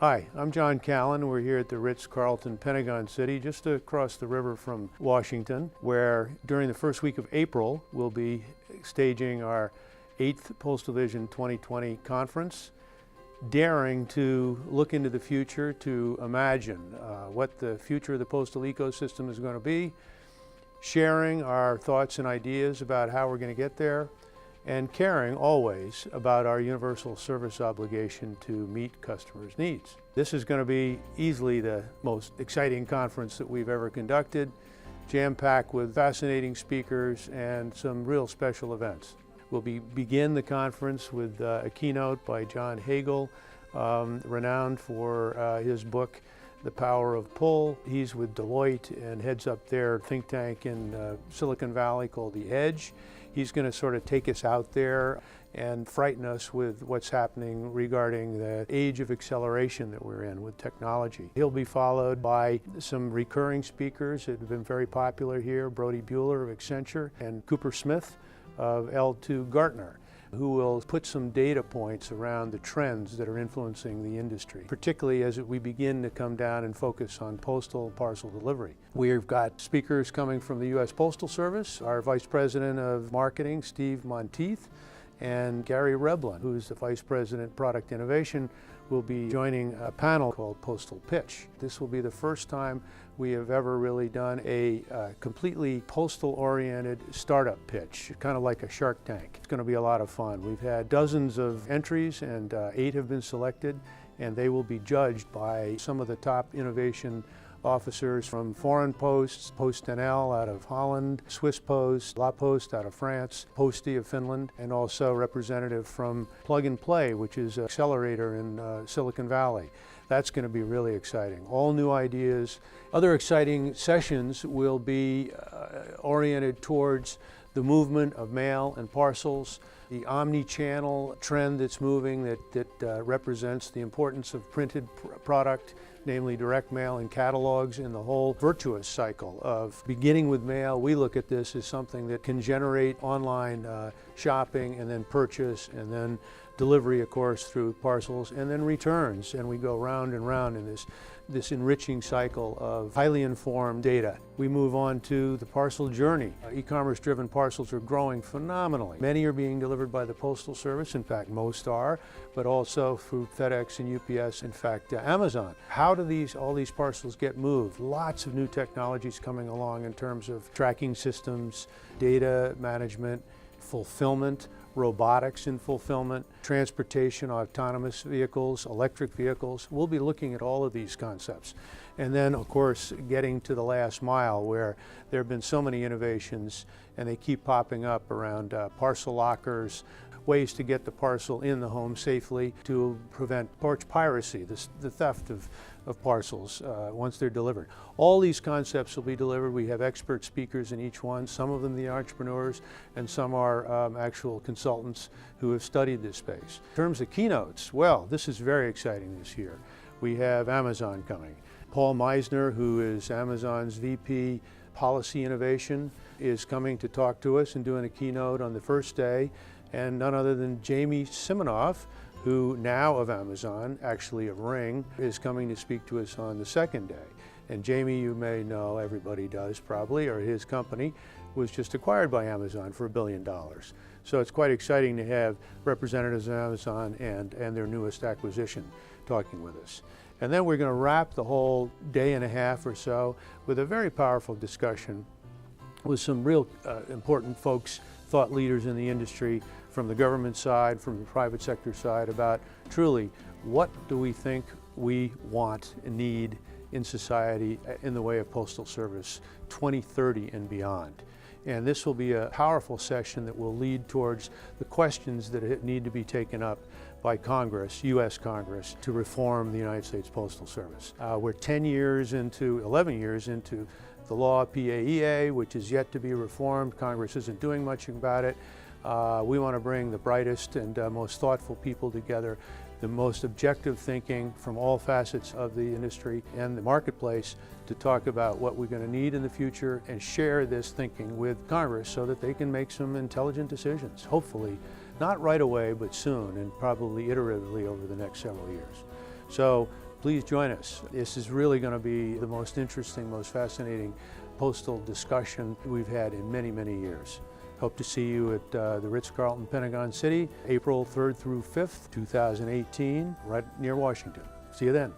Hi, I'm John Callan. We're here at the Ritz-Carlton, Pentagon City, just across the river from Washington, where during the first week of April, we'll be staging our 8th PostalVision 2020 conference, daring to look into the future, to imagine what the future of the postal ecosystem is going to be, sharing our thoughts and ideas about how we're going to get there, and caring always about our universal service obligation to meet customers' needs. This is going to be easily the most exciting conference that we've ever conducted, jam-packed with fascinating speakers and some real special events. We'll begin the conference with a keynote by John Hagel, renowned for his book, The Power of Pull. He's with Deloitte and heads up their think tank in Silicon Valley called The Edge. He's going to sort of take us out there and frighten us with what's happening regarding the age of acceleration that we're in with technology. He'll be followed by some recurring speakers that have been very popular here, Brody Bueller of Accenture and Cooper Smith of L2 Gartner, who will put some data points around the trends that are influencing the industry, particularly as we begin to come down and focus on postal parcel delivery. We've got speakers coming from the U.S. Postal Service, our Vice President of Marketing, Steve Monteith, and Gary Reblin, who's the Vice President Product Innovation, will be joining a panel called Postal Pitch. This will be the first time we have ever really done a completely postal-oriented startup pitch, kind of like a Shark Tank. It's going to be a lot of fun. We've had dozens of entries and 8 have been selected, and they will be judged by some of the top innovation officers from foreign posts, PostNL out of Holland, Swiss Post, La Poste out of France, Posti of Finland, and also a representative from Plug and Play, which is an accelerator in Silicon Valley. That's going to be really exciting. All new ideas. Other exciting sessions will be oriented towards the movement of mail and parcels, the omni-channel trend that's moving that represents the importance of printed product, namely direct mail and catalogs, in the whole virtuous cycle of beginning with mail. We look at this as something that can generate online shopping and then purchase and then delivery, of course, through parcels and then returns. And we go round and round in this enriching cycle of highly informed data. We move on to the parcel journey. E-commerce driven parcels are growing phenomenally. Many are being delivered by the Postal Service, in fact most are, but also through FedEx and UPS, in fact Amazon. How do all these parcels get moved? Lots of new technologies coming along in terms of tracking systems, data management, fulfillment, robotics in fulfillment, transportation, autonomous vehicles, electric vehicles. We'll be looking at all of these concepts. And then, of course, getting to the last mile, where there have been so many innovations and they keep popping up around parcel lockers, ways to get the parcel in the home safely to prevent piracy, the theft of parcels once they're delivered. All these concepts will be delivered. We have expert speakers in each one, some of them the entrepreneurs, and some are actual consultants who have studied this space. In terms of keynotes, well, this is very exciting this year. We have Amazon coming. Paul Meisner, who is Amazon's VP Policy Innovation, is coming to talk to us and doing a keynote on the first day. And none other than Jamie Siminoff, who now of Amazon, actually of Ring, is coming to speak to us on the second day. And Jamie, you may know, everybody does probably, or his company was just acquired by Amazon for $1 billion. So it's quite exciting to have representatives of Amazon and their newest acquisition talking with us. And then we're going to wrap the whole day and a half or so with a very powerful discussion with some real important folks, thought leaders in the industry, from the government side, from the private sector side, about truly what do we think we want and need in society in the way of postal service 2030 and beyond. And this will be a powerful session that will lead towards the questions that need to be taken up by Congress, U.S. Congress, to reform the United States Postal Service. We're 11 years into the law PAEA, which is yet to be reformed. Congress isn't doing much about it. We want to bring the brightest and most thoughtful people together, the most objective thinking from all facets of the industry and the marketplace to talk about what we're going to need in the future and share this thinking with Congress so that they can make some intelligent decisions, hopefully not right away, but soon, and probably iteratively over the next several years. So Please join us. This is really going to be the most interesting, most fascinating postal discussion we've had in many, many years. Hope to see you at the Ritz-Carlton, Pentagon City, April 3rd through 5th, 2018, right near Washington. See you then.